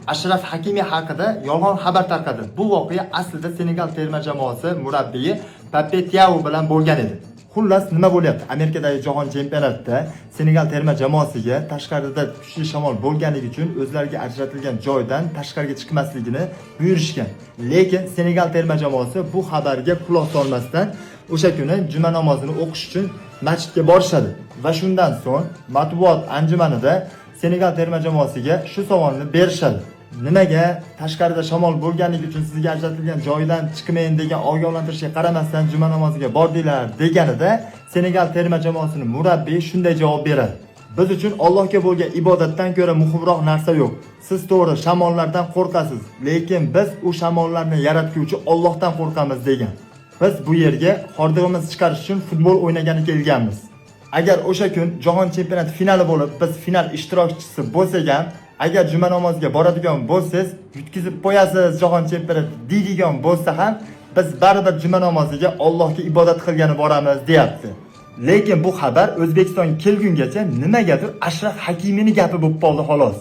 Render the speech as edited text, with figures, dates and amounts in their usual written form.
Ashraf Hakimi haqida yolg'on xabar tarqadi. Bu voqea aslida Senegal terma jamoasi murabbiyi Pape Thiaw bilan bo'lgan edi. Xullas nima bo'lyapti? Amerikadagi jahon chempionatida Senegal terma jamoasiga tashqarida kuchli shamol bo'lganligi uchun o'zlariga ajratilgan joydan tashqariga chiqmasligini buyurishgan. Lekin Senegal terma jamoasi bu xabarga quloq solmasdan o'sha kuni juma namozini o'qish uchun masjidga borishadi va shundan so'ng matbuot anjumanida Senegal terma jamoasiga shu savolni berishadi. Nimaga tashqarida shamol bo'lganligi uchun sizga ajratilgan joydan chiqmayin degan ogohlantirishga qaramasdan juma namoziga bordinglar deganida Senegal terma jamoasining murabbiyi shunday javob beradi. Biz uchun Allohga bo'lgan ibodatdan ko'ra muhimroq narsa yo'q. Siz to'g'ri shamollardan qo'rqasiz, lekin biz u shamollarni yaratuvchi Allohdan qo'rqamiz degan. Biz bu yerga hordig'imizni chiqarish uchun futbol o'ynagani kelganmiz. Agar o'sha kun jahon chempionati finali bo'lib, biz final ishtirokchisi bo'lsak ham, agar juma namoziga boradigan bo'lsangiz, yutkizib qo'yasiz jahon chempionati deydigan bo'lsa ham, biz baribir juma namoziga Allohga ibodat qilgani boramiz, deyapti. Lekin bu xabar O'zbekistonga kelgungacha nimagadir Ashraf Hakimining gapi bo'lib qoldi xolos.